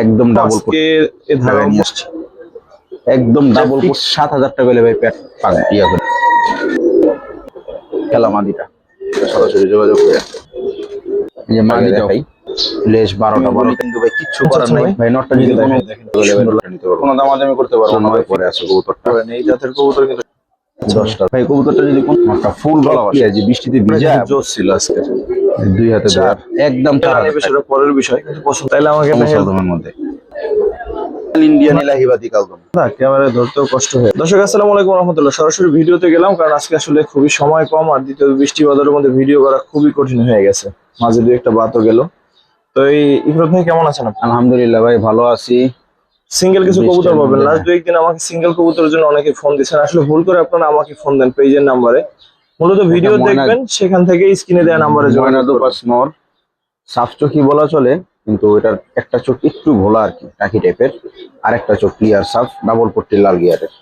একদম double coat এ ধারা একদম ডাবল কোট 7000 টাকা হলে ভাই পেট পাক ইয়া করে খেলা মাদিটা সরাসরি যোগাযোগ করে এই যে মাদিটা ভাই লেস 12টা 12 কিন্তু ভাই কিচ্ছু করার নাই ভাই। নটটা যদি কোনো কোনো দামাদামি করতে পারবো না ভাই। পরে আছে কবুতরটা এই জাতের কবুতর কিন্তু 10টা ভাই। কবুতরটা যদি কোন একটা ফুল গলা ভাসে যে বৃষ্টিতে ভিজা জোস ছিল আজকে। দুই হাতে ধর একদম তার সেটা পরের বিষয়, কিন্তু পছন্দ তাইলে আমাকে মুসলমানের মধ্যে ইন্ডিয়ান ইলাহিবাদী কালদম না ক্যামেরায় ধরতেও কষ্ট হয়। দর্শক আসসালামু আলাইকুম ওয়া রাহমাতুল্লাহ। সরাসরি ভিডিওতে গেলাম কারণ আজকে আসলে খুবই সময় কম, আর দ্বিতীয় বৃষ্টি বাদলের মধ্যে ভিডিও করা খুবই কঠিন হয়ে গেছে। মাঝে দুই একটা বাতও গেল। তো এই ইফরাত ভাই কেমন আছেন আপনি? আলহামদুলিল্লাহ ভাই ভালো আছি। সিঙ্গেল কিছু কবুতর পাবেন। লাস্ট দুই একদিন আমাকে সিঙ্গেল কবুতরের জন্য অনেকে ফোন দিচ্ছেন, আসলে ভুল করে আপনারা আমাকে ফোন দেন পেজের নাম্বারে। মূলত ভিডিও দেখবেন সেখান থেকে স্ক্রিনে দেওয়া নাম্বারে যোগাযোগ করবেন। সাফচোখি বলা চলে, কিন্তু এটার একটা চোখ একটু ঘোলা আর কি, টাকি টাইপের, আর একটা চোখ ক্লিয়ার সাফ, ডাবল পট্টি লাল গিয়ারের।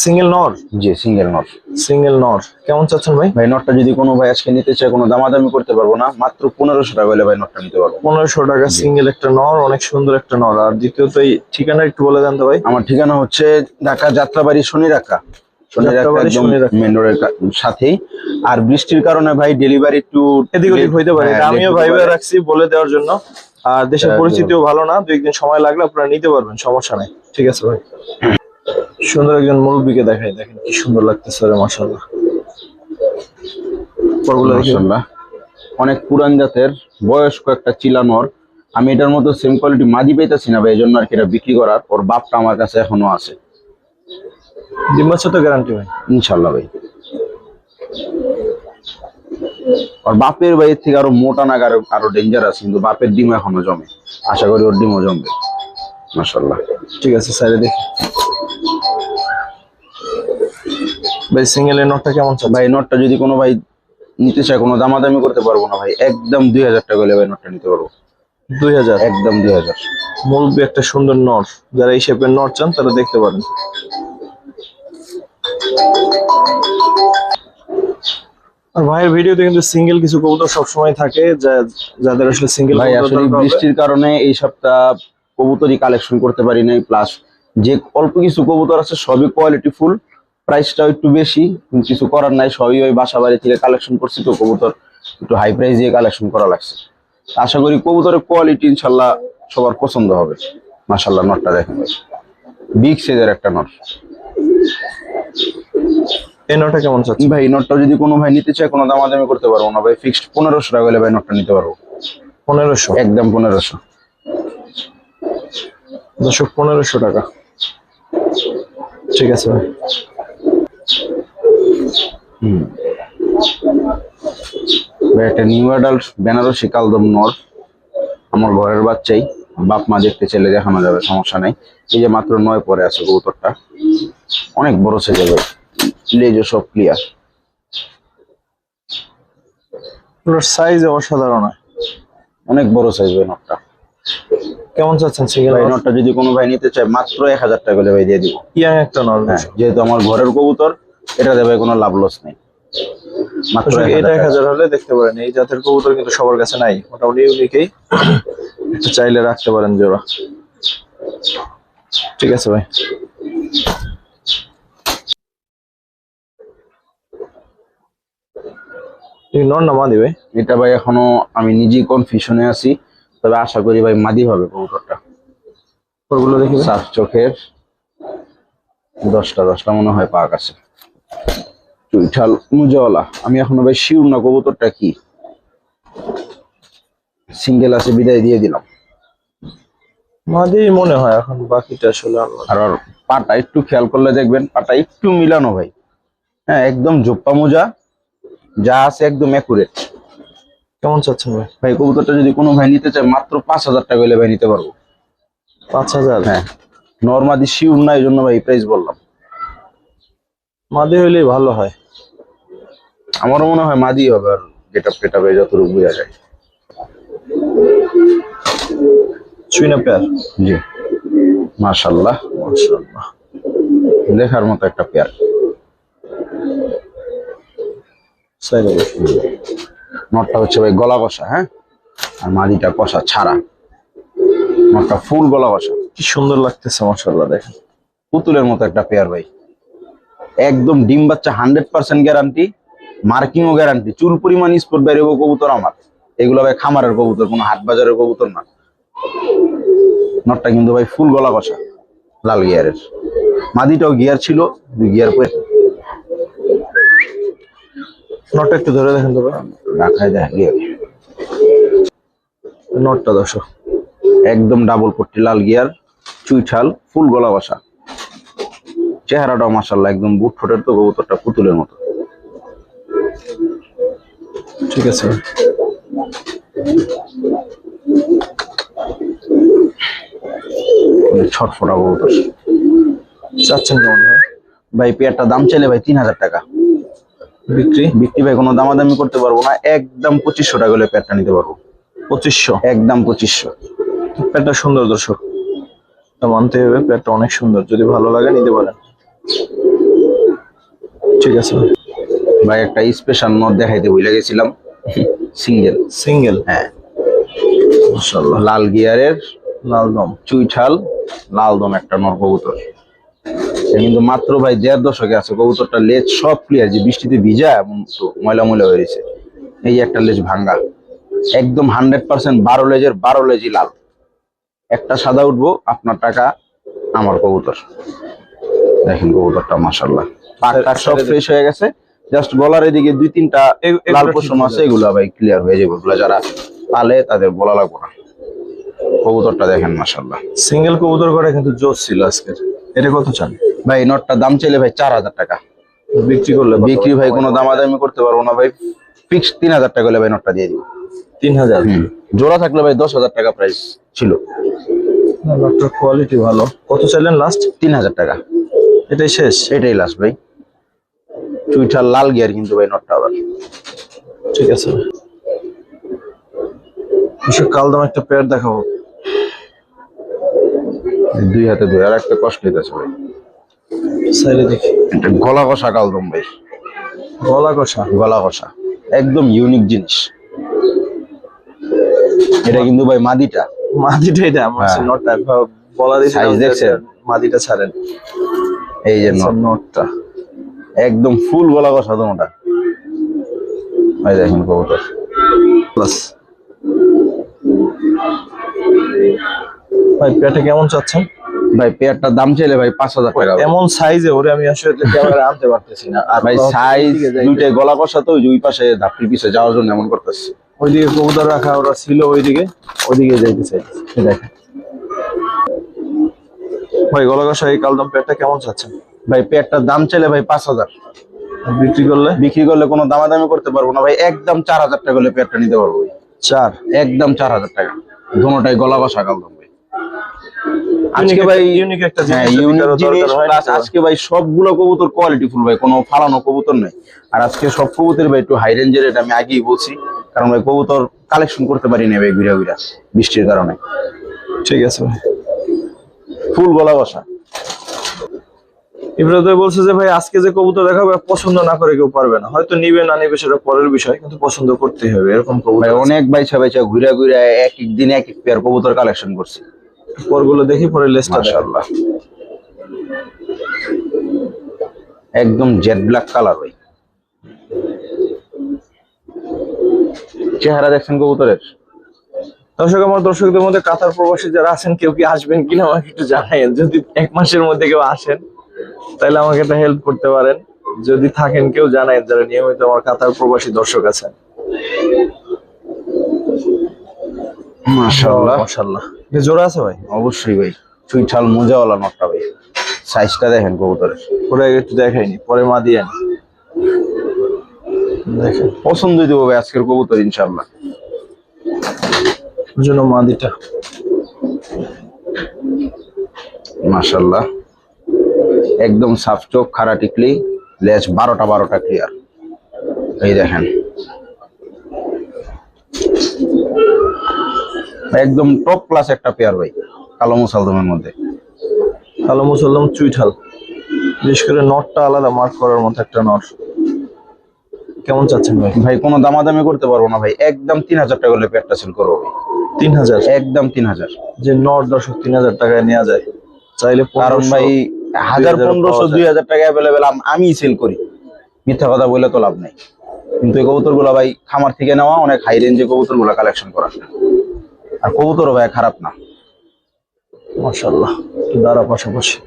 সিঙ্গেল নর? জি সিঙ্গেল নর। সিঙ্গেল নর কেমন চাচ্ছেন ভাই? ভাই নটটা যদি কোনো ভাই আজকে নিতে চায় কোনো দামাদামি করতে পারবো না, মাত্র 1500 টাকা হলে ভাই নটটা নিতে পারবো। 1500 টাকা সিঙ্গেল একটা নর, অনেক সুন্দর একটা নর। আর দ্বিতীয়ত এই ঠিকানা একটু বলে দেন তো ভাই। আমার ঠিকানা হচ্ছে ঢাকা যাত্রাবাড়ি শনিরাক্কা, মেন রোডের সাথেই। আর বৃষ্টির কারণে ভাই ডেলিভারি একটু এদিক ওদিক হইতে পারে, আমিও ভাইবে রাখছি বলে দেওয়ার জন্য। আর দেশের পরিস্থিতিও ভালো না, দুই একদিন সময় লাগলে আপনারা নিতে পারবেন, সমস্যা নাই। ঠিক আছে ভাই। সুন্দর একজন মুরব্বীকে দেখাই, দেখেন কি সুন্দর লাগতেছে রে, মাশাআল্লাহ। মাশাআল্লাহ অনেক পুরান জাতের বয়স্ক একটা চিলানোর। আমি এটার মতো সেম কোয়ালিটি মাদি পাইতেছি না ভাই, এই জন্য আর কি এটা বিক্রি করার। ওর বাপটা আমার কাছে এখনো আছে। ডিম বাচ্চা তো গ্যারান্টি ভাই? ইনশাল্লাহ ভাই। আর বাপের ভাইয়ের থেকে আরো মোটা নাগ, আরো ডেঞ্জার আছে, কিন্তু বাপের ডিম এখনো জমে। আশা করি ওর ডিমও জমবে মাশাআল্লাহ। ঠিক আছে স্যার, দেখি ভাই সিঙ্গেল এর নটটা কেমন চাচ্ছেন? ভাই নটটা যদি কোনো ভাই নিতে চায় কোনো দামাদামি করতে পারবো না ভাই, একদম 2000 টাকা হলে ভাই নটটা নিতে পারবো। 2000? একদম 2000। মুরব্বী একটা সুন্দর নর, যারা এই শেপের নর চান তারা দেখতে পারেন। আর ভাইয়ের ভিডিওতে কিন্তু সিঙ্গেল কিছু কবুতর সবসময় থাকে, যাদের আসলে সিঙ্গেল ভাই আসলে বৃষ্টির কারণে এই সপ্তাহ কবুতরই কালেকশন করতে পারি নাই। প্লাস যে অল্প কিছু কবুতর আছে সবই কোয়ালিটি ফুল, প্রাইসটাও একটু বেশি, কিছু করার নাই। সবই ওই বাসা বাড়ি থেকে কালেকশন করছি, তো কবুতর একটু হাই প্রাইস দিয়ে কালেকশন করা লাগছে। আশা করি কবুতরের কোয়ালিটি ইনশাল্লাহ সবার পছন্দ হবে। মাশাআল্লাহ নটটা দেখেন ভাই, বিগ সাইজের একটা নট। এই নটটা কেমন চাচ্ছেন ভাই? নটটা যদি কোনো ভাই নিতে চায় কোনো দামাদামি করতে পারবো না ভাই, ফিক্সড 1500 টাকা হলে ভাই নটটা নিতে পারবো। 1500? একদম 1500। দর্শক 1500 টাকা। ঠিক আছে ভাই। ভাই একটা নিউ অ্যাডাল্ট বেনারসি কালদম নর, আমার ঘরের বাচ্চাই, বাপ মা দেখতে চাইলে দেখানো যাবে, সমস্যা নাই। এই যে মাত্র 9 পরে আছে কবুতরটা, অনেক বড় সাইজের ভাই, লেজও সব ক্লিয়ার। সাইজ অসাধারণ, অনেক বড় সাইজ ভাই নটটা। কেমন চাচ্ছেন সিঙ্গেল ভাই নটটা যদি কোনো ভাই নিতে চায় মাত্র 1000 টাকা হলে ভাই দিয়ে দিব। ইয়াং একটা নর, হ্যাঁ যেহেতু আমার ঘরের কবুতর, এটা দেবে কোনো লাভ লস নেই। মাত্র এটা 1000 হলে দেখতে পারেন। এই জাতের কবুতর কিন্তু সবার কাছে নাই, মোটামুটি ইউনিকই, একটু চাইলে রাখতে পারেন জোড়া। ঠিক আছে ভাই। নর না মাদি ভাই? এটা ভাই এখনো আমি নিজেই কনফিউশনে আছি, তবে আশা করি ভাই মাদি হবে কবুতরটা। ওগুলো দেখি। সাফ চোখের, 10টা মনে হয় পাক আছে, চুইঠাল মুজাওয়ালা। আমি এখনো ভাই শিওর না কবুতরটা কি। সিঙ্গেল আছে বিদায় দিয়ে দিলাম। মাদি মনে হয় এখন, বাকিটা আসলে আর পাটা একটু খেয়াল করলে দেখবেন পাটা একটু মিলানো ভাই। হ্যাঁ একদম জোপ্পা মোজা যা আছে একদম একুরেট। কেমন চাচ্ছেন ভাই? ভাই কবুতরটা যদি কোনো ভাই নিতে চায় মাত্র 5000 টাকা হলে ভাই নিতে পারবো। 5000? হ্যাঁ নরমাদি শিওর না, এই জন্য ভাই প্রাইস বললাম। মাদি হইলেই ভালো হয়, আমারও মনে হয় মাদি হবে। আর গেটআপ টেটআপে যতটুকু বোঝা যায়। চুইনা পেয়ার? জি মাশাআল্লাহ মাশাআল্লাহ, দেখার মতো একটা পেয়ার। নটটা হচ্ছে ভাই গলা কষা, হ্যাঁ, আর মাদিটা কষা ছাড়া। একটা ফুল গলা বসা, কি সুন্দর লাগতেছে মাশাআল্লাহ। দেখেন পুতুলের মতো একটা পেয়ার ভাই, একদম ডিম বাচ্চা 100% গ্যারান্টি, মার্কিংও গ্যারান্টি। চুল পরিমাণ স্পট বেরোব কবুতর আমার, এগুলো ভাই খামারের কবুতর, কোনো হাট বাজারের কবুতর না। নটটা কিন্তু ভাই ফুল গলা কষা, লাল গিয়ারের। মাদিটাও গিয়ার ছিল, 2 গিয়ার পরে নটটা একটু ধরে দেখেন তো ভাই, রাখায় দেয় গিয়ার। নটটা দর্শক একদম ডাবল পট্টি, লাল গিয়ার, চুইঠাল, ফুল গলা কষা। চেহারাটাও মাশাআল্লাহ একদম বুট ঠোঁটের, তো কবুতরটা পুতুলের মতো। ঠিক আছে ভাই। ছটফটা কবুতর। চাচ্ছেন কেমন ভাই? ভাই পেয়ারটা দাম চাইলে ভাই 3000 টাকা। বিক্রি বিক্রি ভাই কোনো দামাদামি করতে পারবো না, একদম 2500 টাকা হলে পেয়ারটা নিতে পারবো। 2500, একদম 2500। প্যাটটা সুন্দর দর্শক, তা মানতে হবে, প্যাটটা অনেক সুন্দর, যদি ভালো লাগে নিতে পারেন। ঠিক আছে ভাই। ভাই একটা স্পেশাল নট দেখাইতে ভুলে গেছিলাম, সিঙ্গেল। সিঙ্গেল, হ্যাঁ মাশাআল্লাহ, লাল গিয়ারের, লাল দম, চুইঠাল, লাল দম একটা নর কবুতর। এটা কিন্তু মাত্র ভাই 1.5 দশকে আছে। কবুতরটা লেজ সব ক্লিয়ার, যে বৃষ্টিতে ভিজা এমন তো ময়লা ময়লা হয়ে গেছে। এই একটা লেজ ভাঙ্গা, একদম 100% 12 লেজের 12 লেজই লাল। একটা সাদা উঠবো, আপনার টাকা আমার কবুতর। দেখেন কবুতরটা মাশাআল্লাহ, পাক টাক সব ফ্রেশ হয়ে গেছে। জাস্ট গলার এদিকে 2-3টা লাল পশম আছে, এগুলো ভাই ক্লিয়ার হয়ে যাবে। এগুলো যারা পালে তাদের বলা লাগবে না। কবুতরটা দেখেন মাশাআল্লাহ। সিঙ্গেল কবুতর করে কিন্তু জোশ ছিল আজকের। এটা কত চান ভাই নটটা দাম চাইলে ভাই 4000 টাকা। বিক্রি করলে? বিক্রি ভাই কোনো দামাদামি করতে পারবো না ভাই, ফিক্স 3000 টাকা হলে ভাই নটটা দিয়ে দিব। 3000? জোড়া থাকলে ভাই 10,000 টাকা প্রাইস ছিল। নটটার কোয়ালিটি ভালো। কত চাইলেন লাস্ট? 3000 টাকা। এটাই শেষ? এটাই লাস্ট ভাই। চুইঠাল লাল গিয়ার কিন্তু ভাই নটটা আবার। ঠিক আছে, কালদম একটা পেয়ার দেখাবো। 2 হাতে ধরে আর একটা কষ্ট হইতেছে ভাই। সাইডে দেখি। এটা গলা কষা কালদম ভাই, গলা কষা? গলা কষা একদম ইউনিক জিনিস। এটা কিন্তু ভাই মাদিটা। মাদিটা? এটা আমার হ্যাঁ। নটটা বলা দিয়েছে, সাইজ দেখছেন? মাদিটা ছাড়েন। এই যে নটটা একদম ফুল গলা কষা তোমাটা। ভাই দেখেন কবুতর প্লাস। ভাই পেয়ারটা কেমন চাচ্ছেন? ভাই পেয়ারটার দাম চাইলে ভাই 5000 টাকা। এমন সাইজে ওরে আমি আসলে ক্যামেরা আনতে পারতেছি না। আর ভাই সাইজ দুইটাই গলা কষা, তো ওই পাশে ধাপড়ির পিছে যাওয়ার জন্য এমন করতেছে। ওইদিকে কবুতর রাখা ওরা ছিল, ওইদিকে যাইতে চাইছে। দেখেন ভাই গলা কষা এই কালদম পেয়ারটা কেমন চাচ্ছেন? ভাই পেয়ারটার দাম চাইলে ভাই 5000। বিক্রি করলে? বিক্রি করলে কোনো দামাদামি করতে পারবো না ভাই, একদম 4000 টাকা হলে পেয়ারটা নিতে পারবো ভাই। 4? একদম 4000 টাকা। দুটোটাই গলা কষা কালদম ভাই। আজকে ভাই ইউনিক একটা হ্যাঁ জিনিস, ইউনিক জিনিস, দরকার হয় প্লাস আজকে ভাই সবগুলো কবুতর কোয়ালিটি ফুল ভাই, কোনো ফালানো কবুতর নাই। আর আজকে সব কবুতর ভাই একটু হাই রেঞ্জের, এটা আমি আগেই বলছি, কারণ ভাই কবুতর কালেকশন করতে পারি না ভাই ঘুরা ঘুরা বৃষ্টির কারণে। ঠিক আছে ভাই, ফুল গলা কষা। ইব্রাহিম ভাই বলছে যে ভাই আজকে যে কবুতর দেখাবে পছন্দ না করে কেউ পারবে না, হয়তো নিবে না নিবে সেটা পরের বিষয়, কিন্তু পছন্দ করতেই হবে। এরকম কবুতর ভাই অনেক বাইচা বাইচা ঘুরা ঘুরা এক এক দিনে এক এক পেয়ার কবুতর কালেকশন করছি। পরগুলো দেখি, পরে লেসটা দেখাবো। মাশাআল্লাহ একদম জেড ব্ল্যাক কালার ভাই। চেহারা দেখছেন কবুতরের? দর্শক, আমার দর্শকদের মধ্যে কাতার প্রবাসী যারা আছেন, কেউ কি আসবেন কিনা আমাকে একটু জানাইন। যদি 1 মাসের মধ্যে কেউ আসেন তাহলে আমাকে একটা হেল্প করতে পারেন। যদি থাকেন কেউ জানাইন, যারা নিয়মিত আমার কাতার প্রবাসী দর্শক আছেন। মাশাআল্লাহ মাশাআল্লাহ। এটা জোড়া আছে ভাই? অবশ্যই ভাই, চুইঠাল মোজাওয়ালা নটটা ভাই। সাইজটা দেখেন কবুতরের, পরে একটু দেখাইনি, পরে মা দিয়ে আনি। দেখেন পছন্দ দিব ভাই আজকের কবুতর ইনশাআল্লাহ। ওর জন্য মাদিটা মাশাআল্লাহ একদম সাফ চোখ, খাড়া টিকলি, লেজ 12টা ক্লিয়ার। এই দেখেন একদম টপ ক্লাস একটা পেয়ার ভাই, কালো মুসালদমের মধ্যে। কালো মুসলদম চুইঠাল, বিশেষ করে নটটা আলাদা, মার্ক করার মতো একটা নট। কেমন চাচ্ছেন ভাই? ভাই কোনো দামাদামি করতে পারবো না ভাই, একদম 3000 টাকা হলে পেয়ারটা সেল করবো ভাই। 3000 একদম 3000। যে নর দর্শক 3000 টাকায় নেওয়া যায়, চাইলে কারণ 1500 ভাই 1000 1500 2000 2000 টাকা অ্যাভেলেবেল আমি সেল করি, মিথ্যা কথা বলে তো লাভ নাই। কিন্তু এই কবুতর গুলা ভাই খামার থেকে নেওয়া, অনেক হাই রেঞ্জে কবুতর গুলা কালেকশন করা। আর কবুতরও ভাই খারাপ না। মাশাআল্লাহ, দাঁড়া পাশাপাশি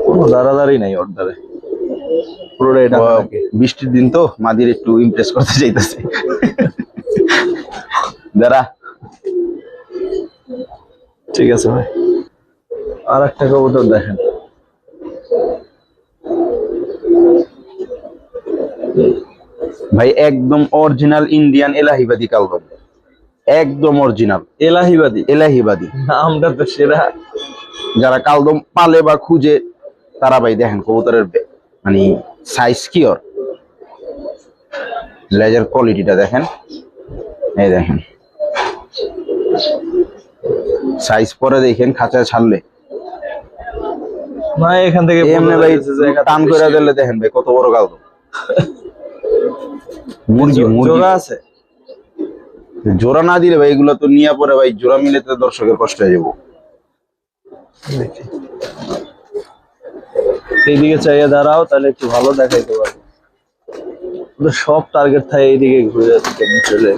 কোনো দাঁড়াদাঁড়ি নাই ওর দ্বারে, পুরোটাই ঢাকা নাকি। বৃষ্টির দিন তো মাদির একটু ইমপ্রেস করতে চাইতেছে। দাঁড়া। ঠিক আছে ভাই, আর একটা কবুতর দেখেন, ভাই একদম অরিজিনাল ইন্ডিয়ান এলাহিবাদী কালদম, একদম অরিজিনাল এলাহিবাদী। এলাহিবাদী। নামটা তো সেরা। যারা কালদম পালে বা খুঁজে তারা ভাই দেখেন কবুতরের মানে সাইজ কি ওর, লেজার কোয়ালিটিটা দেখেন, এই দেখেন সাইজ পরে দেখেন খাঁচায় ছাড়লে না এখান থেকে এমনি ভাই টান করে দিলে দেখেন ভাই কত বড় কালদম। মুরগি মুরগি জোড়া আছে, জোড়া না দিলে ভাই এগুলো তো নিয়ে পরে ভাই জোড়া মিলে তো দর্শকের কষ্ট হয়ে যাবো। দেখি এইদিকে চাইয়ে দাঁড়াও, তাহলে একটু ভালো দেখাইতে পারবো। ওদের সব টার্গেট থাকে এইদিকে ঘুরে যাচ্ছে চলে।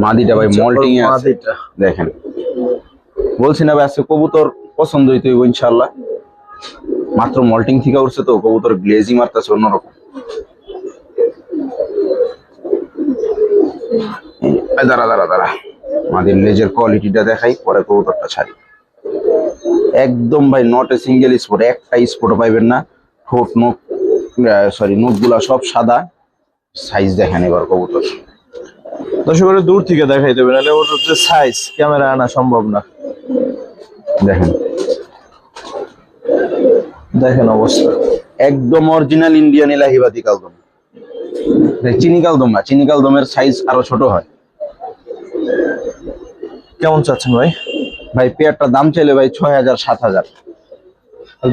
মাদিটা ভাই মল্টিং এ আছে, মাদিটা দেখেন। বলছি না ভাই আজকে কবুতর পছন্দ হইতে হইব ইনশাআল্লাহ। মাত্র মল্টিং থেকে উঠছে তো কবুতর গ্লেজি মারতেছে অন্যরকম। দাঁড়া দাঁড়া দাঁড়া, মাদির লেজের কোয়ালিটিটা দেখাই, পরে কবুতরটা ছাড়ি। একদম ভাই নট এ সিঙ্গেল স্পট, একটা স্পটও পাইবেন না। ঠোঁট নখ সরি নখ গুলা সব সাদা। সাইজ দেখেন এবার কবুতর, দর্শক করে দূর থেকে দেখাই দেবে, নাহলে ওর যে সাইজ ক্যামেরা আনা সম্ভব না। দেখেন দেখেন অবস্থা, একদম অরিজিনাল ইন্ডিয়ান এলাহিবাদী কালদম। চিনি কালদম না, চিনি কালদমের সাইজ আরো ছোট হয়। কেমন চাচ্ছেন ভাই? ভাই পেয়ারটা দাম চাইলে ভাই 6000 7000, আর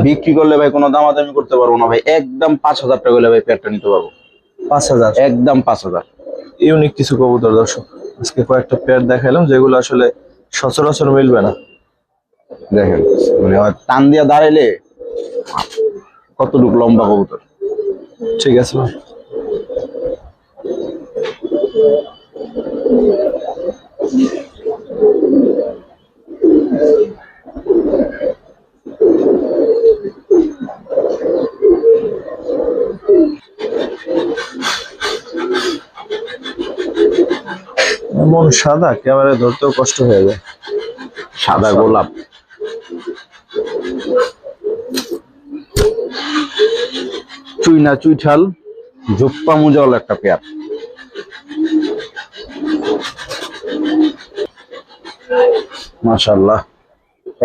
বিক্রি করলে ভাই কোনো দামাদামি করতে পারবো না ভাই, একদম 5000 টাকা হলে ভাই পেয়ারটা নিতে পারবো। 5000, একদম 5000। ইউনিক কিছু কবুতর দর্শক আজকে কয়েকটা পেয়ার দেখাইলাম, যেগুলো আসলে সচরাচর মিলবে না। দেখেন মানে টান দিয়া দাঁড়াইলে কতটুকু লম্বা কবুতর। ঠিক আছে ভাই, এমন সাদা ক্যামেরায় ধরতেও কষ্ট হয়ে যায়। সাদা গোলাপ, চুইনা চুইঠাল জোপ্পা মুজাওয়ালা একটা পেয়ার। মাশাআল্লাহ,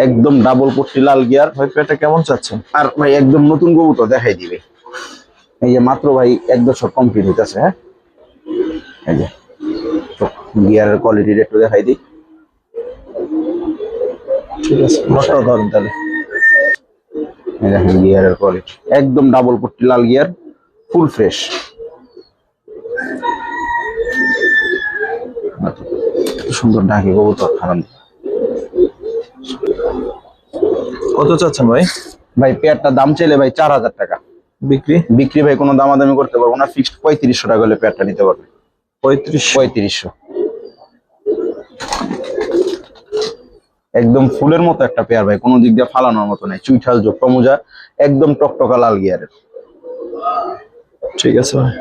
একদম ডাবল পট্টি লাল গিয়ার। ভাই পেয়ারটা কেমন চাচ্ছেন? আর ভাই একদম নতুন কবুতর দেখাই দিবে। এই যে মাত্র ভাই 1 বছর কমপ্লিট হইতেছে। হ্যাঁ এই যে গিয়ারের কোয়ালিটিটা একটু দেখাই দিই। ঠিক আছে, নটটা ধরেন তাহলে। এই দেখেন গিয়ারের কোয়ালিটি, একদম ডাবল পট্টি লাল গিয়ার, ফুল ফ্রেশ। সুন্দর ঢাকি কবুতর খারাপ। কত চাচ্ছেন ভাই? ভাই পেয়ারটা দাম চাইলে ভাই 4000 টাকা। বিক্রি ভাই কোনো দামাদামি করতে পারবো না, ফিক্সড 3500 টাকা হলে পেয়ারটা নিতে পারবে। 3500। একদম ফুলের মতো একটা পেয়ার ভাই, কোনো দিক দিয়ে ফালানোর মতো নাই। চুইঠাল জোপ্পা মোজা, একদম টকটকা লাল গিয়ারের। ঠিক আছে ভাই,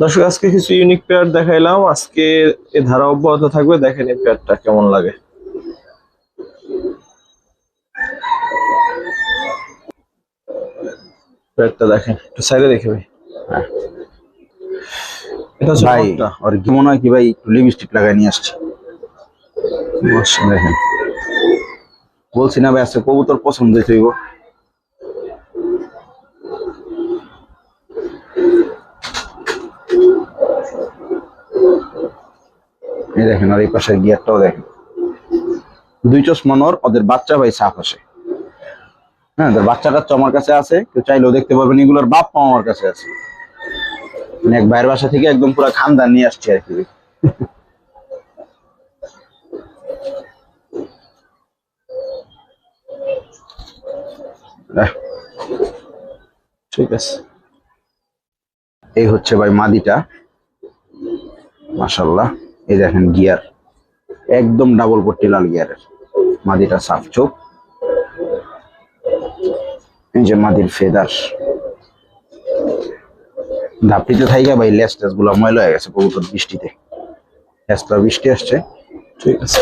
দর্শক আজকে কিছু ইউনিক পেয়ার দেখাইলাম। আজকে এই ধারা অব্যাহত থাকবে, দেখেন এই পেয়ারটা কেমন লাগে। পেয়ারটা দেখেন, একটু সাইডে দেখে ভাই। এটা হচ্ছে ভাই নটটা। আর কি মনে হয় কি ভাই একটু লিপস্টিক লাগাই নিয়ে আসছে। দেখেন বলছি না ভাই আজকে কবুতর পছন্দ হইব। এই দেখেন, আর এই পাশের গিয়ারটাও দেখেন, 2 চশমা নর, ওদের বাচ্চা ভাই সাফ আসে। হ্যাঁ ওদের বাচ্চা কাচ্চা আমার কাছে আছে, কেউ চাইলেও দেখতে পারবেন। এগুলোর বাপ মা আমার কাছে আছে। মানে এক ভাইয়ের বাসা থেকে একদম পুরো খানদান নিয়ে আসছে আর কি। ঠিক আছে, এই হচ্ছে ভাই মাদিটা, মাশাআল্লাহ। এই দেখেন গিয়ার একদম ডাবল পট্টি লাল গিয়ারের, মাদিটা সাফ চোখ। এই যে মাদির ফেদার, ধাপটিতে থাইকা ভাই লেস টেস গুলা ময়লা হয়ে গেছে কবুতর বৃষ্টিতে, এক্সট্রা বৃষ্টি আসছে। ঠিক আছে।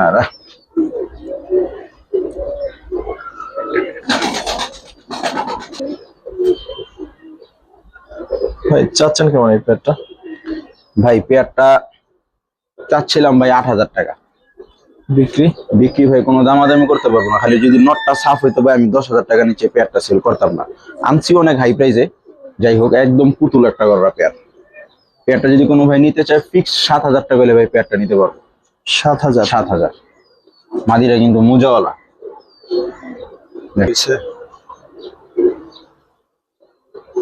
আর ভাই চাচ্ছেন কেমন এই পেয়ারটা? ভাই পেয়ারটা চাচ্ছিলাম ভাই 8,000 টাকা। বিক্রি? বিক্রি ভাই কোনো দামাদামি করতে পারবো না, খালি যদি নটটা সাফ হইতো ভাই আমি 10,000 টাকা নিচে পেয়ারটা সেল করতাম না। আনছি অনেক হাই প্রাইসে, যাই হোক একদম পুতুল একটা গড়া পেয়ার। পেয়ারটা যদি কোনো ভাই নিতে চায় ফিক্স 7,000 টাকা হলে ভাই পেয়ারটা নিতে পারবো। 7,000? 7,000। মাদিরা কিন্তু মুজাওয়ালা,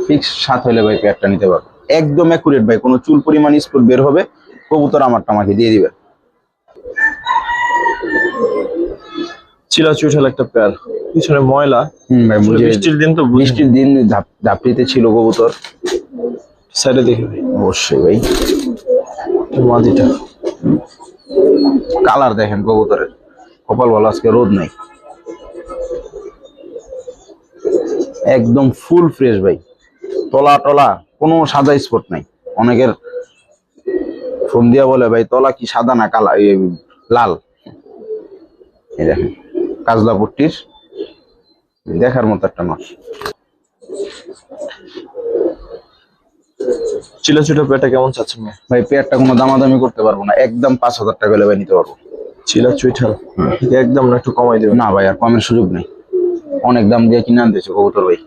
ফিক্স 7 হলে ভাই পেয়ারটা নিতে পারবো। একদম অ্যাকুরেট ভাই, কোনো চুল পরিমাণ স্পট বের হবে কবুতর আমারটা আমাকে দিয়ে দিবেন। চিলা চুইঠাল একটা পেয়ার, পিছনে ময়লা। ভাই বৃষ্টির দিন তো, বৃষ্টির দিন ধাপড়িতে ছিল কবুতর। সাইডে দেখি ভাই। অবশ্যই ভাই, মাদিটা কালার দেখেন কবুতরের, কপাল ভালো আজকে রোদ নাই, একদম ফুল ফ্রেশ ভাই, তলা টলা কোনো সাদা স্পট নাই। অনেকের ফোন দিয়া বলে ভাই তলা কি সাদা না কালা লাল। এই দেখেন কাজলা পট্টির, দেখার মতো একটা মাছ। চিলা চুইঠাল পেয়ারটা কেমন চাচ্ছেন ভাই পেয়ারটা কোনো দামাদামি করতে পারবো না, একদম 5,000 টাকা হলে ভাই নিতে পারবো। চিলা চুইঠাল একদম না, একটু কমাই দেবেন? না ভাই আর কমের সুযোগ নেই, অনেক দাম দিয়ে কিনে আনতেছে কবুতর ভাই,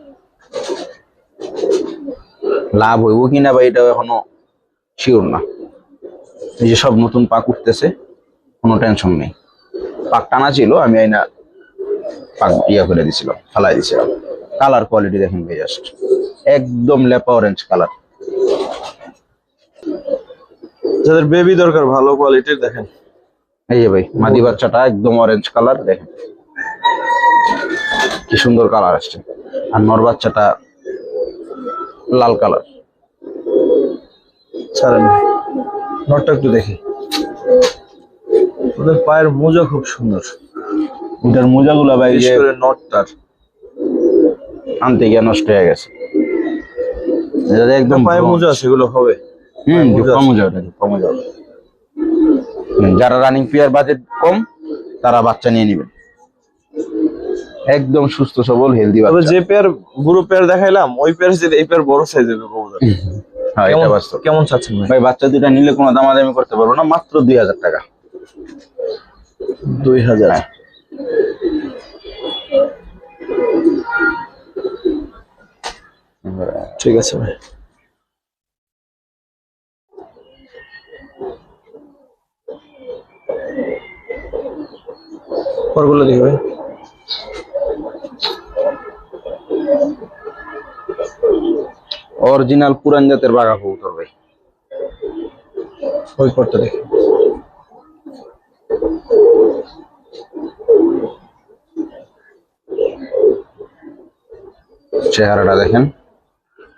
লাভ হইব কিনা ভাই এটাও এখনো শিওর না। এই যে সব নতুন পাক উঠতেছে, কোনো টেনশন নেই। পাক টানা ছিল, আমি আইনা পাক ইয়া করে দিছিলাম, ফালাই দিছিলাম। কালার কোয়ালিটি দেখেন ভাই, জাস্ট একদম লেপা অরেঞ্জ কালার। যাদের বেবি দরকার ভালো কোয়ালিটির, দেখেন এই যে ভাই মাদি বাচ্চাটা একদম অরেঞ্জ কালার, দেখেন কি সুন্দর কালার আসছে। আর নর বাচ্চাটা লাল কালার। ছাড়েন নটটা একটু দেখি, ওদের পায়ের মোজা খুব সুন্দর। ওটার মোজাগুলা ভাই বিশেষ করে নটটার আনতে গিয়ে নষ্ট হয়ে গেছে। এটা একদম পায়ে মোজা আছে, এগুলো হবে। যারা রানিং পেয়ার বাজেট কম তারা বাচ্চা নিয়ে নেবেন, একদম সুস্থ সবল হেলদি তবে বাচ্চা। যে পেয়ার বুড়ো পেয়ার দেখাইলাম ওই পেয়ার যদি এই পেয়ার বড় সাইজ হবে কবুতর। হ্যাঁ এটা বাস্তব। কেমন চাচ্ছেন ভাই? ভাই বাচ্চা দুটা নিলে কোনো দামাদামি করতে পারবো না, মাত্র 2,000 টাকা। 2,000? ঠিক আছে ভাই। পরগুলো দেখি ভাই। অরিজিনাল পুরান জাতের বাঘা কবুতর ভাই। ওই পরটা দেখি। চেহারাটা দেখেন,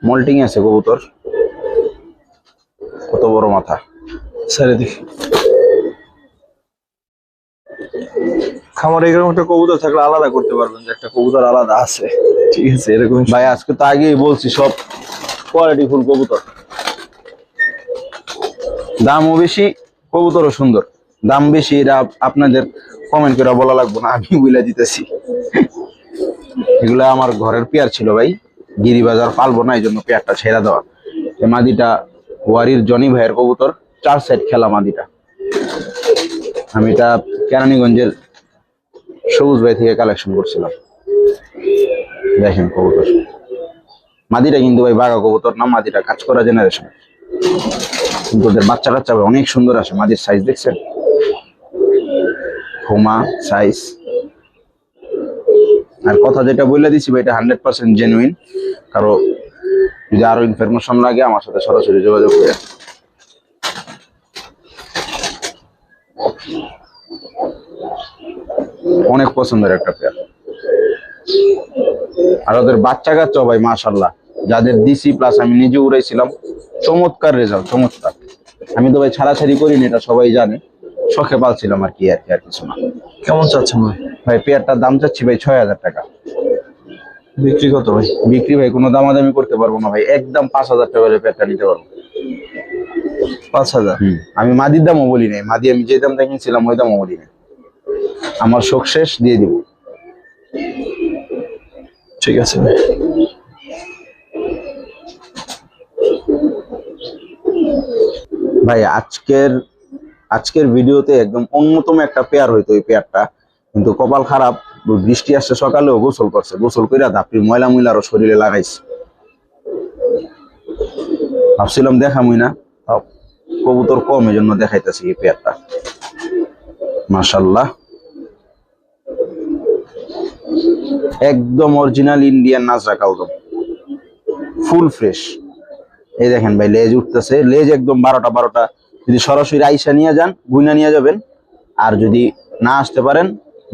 মল্টিং আছে কবুতর, কত বড় মাথা। সাইডে দেখি। খামারে এরকম একটা কবুতর থাকলে আলাদা করতে পারবেন যে একটা কবুতর আলাদা আছে। ঠিক আছে, এরকম ভাই আজকে তো আগেই বলছি সব কোয়ালিটি ফুল কবুতর, দামও বেশি কবুতরও সুন্দর। দাম বেশি এটা আপনাদের কমেন্ট করে বলা লাগবে না, আমি বলে দিতেছি। এগুলা আমার ঘরের পেয়ার ছিল ভাই, গিরিবাজার পালবো না এই জন্য পেয়ারটা ছেড়ে দেওয়া। এই মাদিটা ওয়ারির জনি ভাইয়ের কবুতর, 4 সাইড খেলা মাদিটা। আমি এটা কেরানীগঞ্জের সবুজ ভাই থেকে কালেকশন করছিলাম। দেখেন কবুতর, মাদিটা কিন্তু ভাই বাঘা কবুতর না, মাদিটা কাজ করা জেনারেশন। কিন্তু ওদের বাচ্চা কাচ্চা অনেক সুন্দর আসে। মাদির সাইজ দেখছেন, হোমা সাইজ। আর কথা যেটা বলে দিছি ভাই, এটা 100% জেনুইন, কারো যদি আরো ইনফরমেশন লাগে আমার সাথে সরাসরি যোগাযোগ করে। অনেক পছন্দের একটা পেয়ার। আর ওদের বাচ্চা কাচ্চা ভাই মাশাআল্লাহ, যাদের দিছি প্লাস আমি নিজে উড়াইছিলাম, চমৎকার রেজাল্ট, চমৎকার। আমি তো ভাই ছাড়াছাড়ি করিনি, এটা সবাই জানে, শখে পালছিলাম আর কি, আর কিছু না। কেমন চাচ্ছেন ভাই? ভাই পেয়ারটার দাম চাচ্ছি ভাই 6,000 টাকা। বিক্রি কত ভাই? বিক্রি ভাই কোনো দামাদামি করতে পারবো না ভাই, একদম 5,000 টাকা হলে পেয়ারটা নিতে পারবো। 5,000? আমি মাদির দামও বলি নাই, মাদি আমি যে দামটা কিনছিলাম ওই দামও বলি নাই, আমার শখ শেষ, দিয়ে দিব। ঠিক আছে ভাই। ভাই আজকের ভিডিওতে একদম অন্যতম একটা পেয়ার হইতো ওই পেয়ারটা, কিন্তু কপাল খারাপ, বৃষ্টি আসছে, সকালেও গোসল করছে, গোসল কইরা ধাপড়ি ময়লা মুইলা আরো শরীরে লাগাইছে। ভাবছিলাম দেখামই না, কবুতর কম, এই জন্য দেখাইতেছি এই পেয়ারটা। মাশাআল্লাহ, একদম অরিজিনাল ইন্ডিয়ান নাজরা কালদম, ফুল ফ্রেশ। এই দেখেন ভাই লেজ উঠতেছে, লেজ একদম 12টা। যদি সরাসরি আইসা নিয়ে যান, গুইনা নিয়ে যাবেন, আর যদি না আসতে পারেন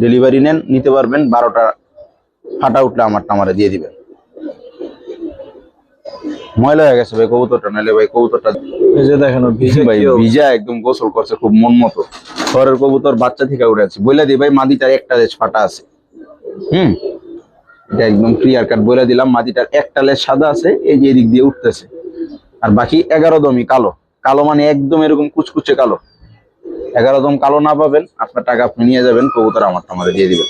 ডেলিভারি নেন, নিতে পারবেন। 12টা ফাটা উঠলে আমারে দিয়ে দিবেন। ময়লা হয়ে গেছে ভাই কবুতরটা, নাহলে ভাই কবুতরটা এই যে দেখেন ভাই ভিজা একদম গোসল করছে খুব মন মতো। শহরের কবুতর বাচ্চা থেকে উঠে আছে, বইলা দিই ভাই মাদিটার একটা লেজ ফাটা আছে। এটা একদম ক্লিয়ার কাট বলে দিলাম, মাদিটার একটা লেজ সাদা আছে, এই যে এদিক দিয়ে উঠতেছে, আর বাকি 11 দমই কালো। কালো মানে একদম এরকম কুচকুচে কালো। 11 দম কালো না পাবেন, আপনার টাকা আপনি নিয়ে যাবেন, কবুতর আমাদের দিয়ে দিবেন।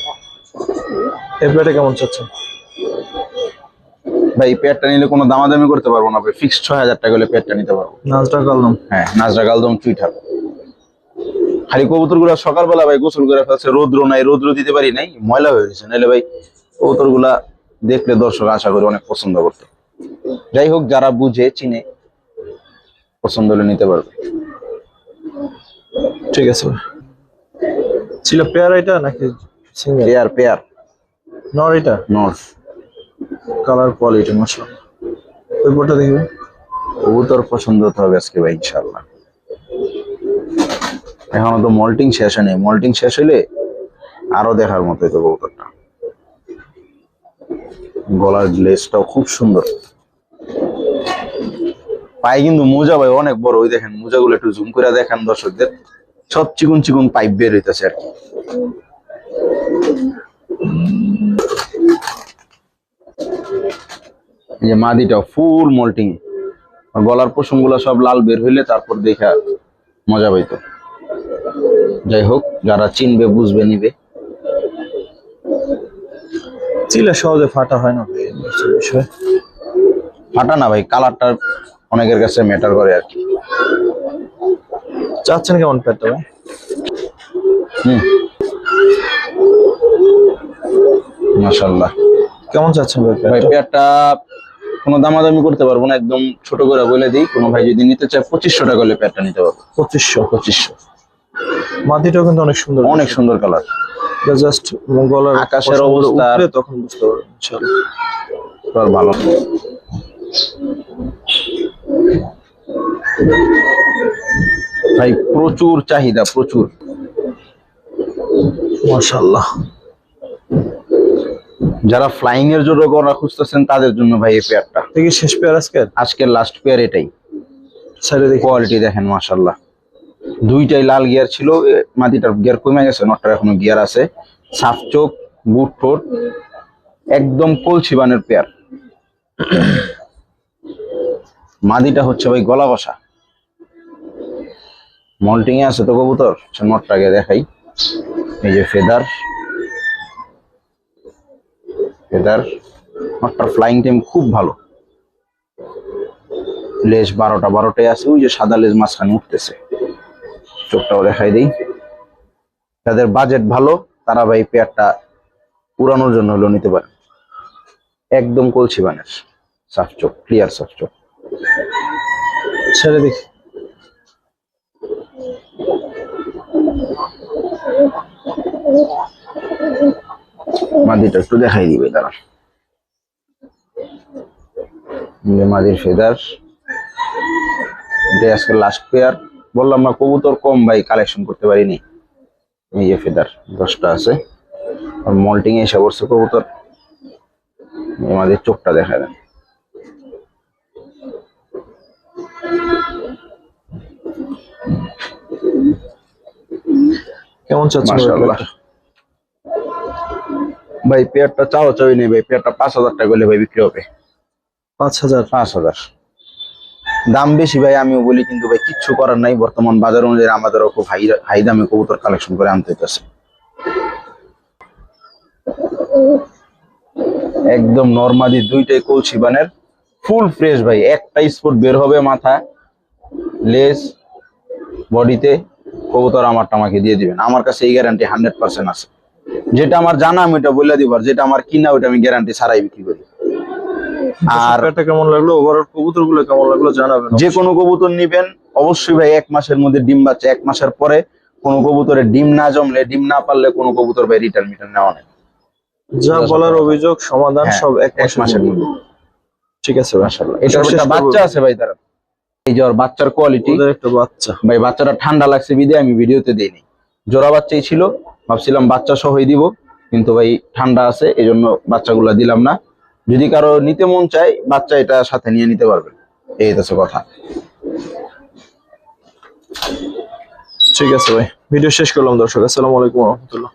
এই পেয়ারটা কেমন চাচ্ছেন ভাই এই পেয়ারটা নিলে কোনো দামাদামি করতে পারবো না ভাই, ফিক্সড 6,000 টাকা হলে পেয়ারটা নিতে পারবো। নাজরা কালদম? হ্যাঁ, নাজরা কালদম চুইঠাল। খালি কবুতর গুলা সকালবেলা ভাই গোসল করে ফেলছে, রৌদ্র নাই, রৌদ্র দিতে পারি নাই, ময়লা হয়ে গেছে, নাহলে ভাই কবুতর গুলা দেখলে দর্শক আশা করি অনেক পছন্দ করতো। যাই হোক, যারা বুঝে চিনে পছন্দ হলে নিতে পারবে। ঠিক আছে। ছিল পেয়ার এটা নাকি সিঙ্গেল? পেয়ার নর এটা? নর। কালার কোয়ালিটি মাশাআল্লাহ। ওই পটটা দেখবেন, কবুতর পছন্দ হতে হবে আজকে ভাই ইনশাআল্লাহ। এখনো তো মল্টিং শেষ হয়নি, মল্টিং শেষ হলে আরো দেখার মতো হতো কবুতরটা। গলার গ্লেজটাও খুব সুন্দর। পায়ে কিন্তু মোজা ভাই অনেক বড়, ওই দেখেন মোজাগুলো একটু জুম করে দেখান দর্শকদের, সব চিকুন চিকুন পাইপ বের হইতেছে আর কি। এই যে মাদিটা ফুল মল্টিং, গলার পশম গুলা সব লাল বের হইলে তারপর দেখা মজা পাইতো। যাই হোক, যারা চিনবে বুঝবে নিবে। চিলা সহজে ফাটা হয় না বিষয়। ফাটা না ভাই, কালারটা অনেকের কাছে ম্যাটার করে আর কি। চাচ্ছেন কেমন পেয়ারটা ভাই? মাশাআল্লাহ। কেমন চাচ্ছেন ভাই পেয়ারটা কোনো দামাদামি করতে পারবো না, একদম ছোট করে বলে দিই, কোনো ভাই যদি নিতে চায় 2500 টাকা হলে পেয়ারটা নিতে পারবো। 2500? মাদিটাও কিন্তু অনেক সুন্দর, অনেক সুন্দর কালার। জাস্ট গলার আকাশের অবস্থা তখন বুঝতে পারবেন ইনশাআল্লাহ। ভালো। ভাই প্রচুর চাহিদা, প্রচুর। মাশাআল্লাহ। যারা ফ্লাইং এর জন্য করা খুঁজতেছেন তাদের জন্য ভাই এই পেয়ারটা। দেখি শেষ পেয়ার আজকের লাস্ট পেয়ার এটাই। সাইডে দেখি কোয়ালিটি দেখেন মাশাআল্লাহ, দুইটাই লাল গিয়ার ছিল, মাদিটার গিয়ার কমে গেছে, নটটার এখনো গিয়ার আছে। সাফ চোখ, বুট ঠোঁট, একদম কলসি বানের পেয়ার। মাদিটা হচ্ছে ভাই গলা বসা, মল্টিং এ আছে তো কবুতর। নটটাকে দেখাই, এই যে ফেদার নটটার ফ্লাইং টাইম খুব ভালো। লেজ 12টায় আছে, ওই যে সাদা লেজ মাঝখানে উঠতেছে। চোখটাও দেখাই দিই। যাদের বাজেট ভালো তারা ভাই পেয়ারটা উড়ানোর জন্য হলেও নিতে পারে। একদম কলসি বানের, সাফ চোখ, ক্লিয়ার সাফ চোখ। ছেড়ে দেখি। মাদিটা একটু দেখাই দিবে, দাঁড়া। মাদির ফেদার, এটা আজকে লাস্ট পেয়ার। বললাম না কবুতর কম ভাই, কালেকশন করতে পারিনি। এই যে ফেদার 10টা আছে, আর মল্টিং এসে পড়ছে কবুতর। আমাদের চোখটা দেখা দেন, কেমন চাচ্ছেন মাশাআল্লাহ। ভাই পেয়ারটা চাওই নেই ভাই, পেয়ারটা 5,000 টাকা হলে ভাই বিক্রি হবে। 5,000? 5,000 দাম বেশি ভাই, আমিও বলি, কিন্তু ভাই কিচ্ছু করার নাই। বর্তমান বাজার অনুযায়ী আমাদেরও খুব হাই দামে কবুতর কালেকশন করে আনতে হইতেছে। একদম নরমালি দুইটাই কলসি বানের, ফুল ফ্রেশ ভাই। একটা স্পট বের হবে মাথা, লেজ, বডিতে। কবুতর আমারটা আমাকে দিয়ে দিবেন, আমার কাছে এই গ্যারান্টি 100% আছে। যেটা আমার জানা আমি ওটা বলে দিব, আর যেটা আমার কিনা ওটা আমি গ্যারান্টি ছাড়াই বিক্রি করি। আর এটা কেমন লাগলো, ওভারঅল কবুতর গুলো কেমন লাগলো জানাবেন। যে কোনো কবুতর নিবেন অবশ্যই ভাই 1 মাসের মধ্যে ডিম বাচ্চা। 1 মাসের পরে কোনো কবুতরের ডিম না জমলে, ডিম না পারলে কোনো কবুতর ভাই রিটার্ন নেওয়া নেই। যা বলার অভিযোগ সমাধান হ্যাঁ, সব 1 এক মাসের মধ্যে। ঠিক আছে ভাই, মাশাআল্লাহ। এটার একটা বাচ্চা আছে ভাই, তার এই যে ওর বাচ্চার কোয়ালিটি ওদের একটা বাচ্চা ভাই, বাচ্চাটা ঠান্ডা লাগছে বিদে আমি ভিডিওতে দেইনি। জোড়া বাচ্চাই ছিল, ভাবছিলাম বাচ্চা সহই দিব, কিন্তু ভাই ঠান্ডা আছে এই জন্য বাচ্চাগুলা দিলাম না। যদি কারো নিতে মন চায় বাচ্চা, এটা সাথে নিয়ে নিতে পারবেন, এই হচ্ছে কথা। ঠিক আছে ভাই, ভিডিও শেষ করলাম দর্শক। আসসালামু আলাইকুম ওয়া রাহমাতুল্লাহ।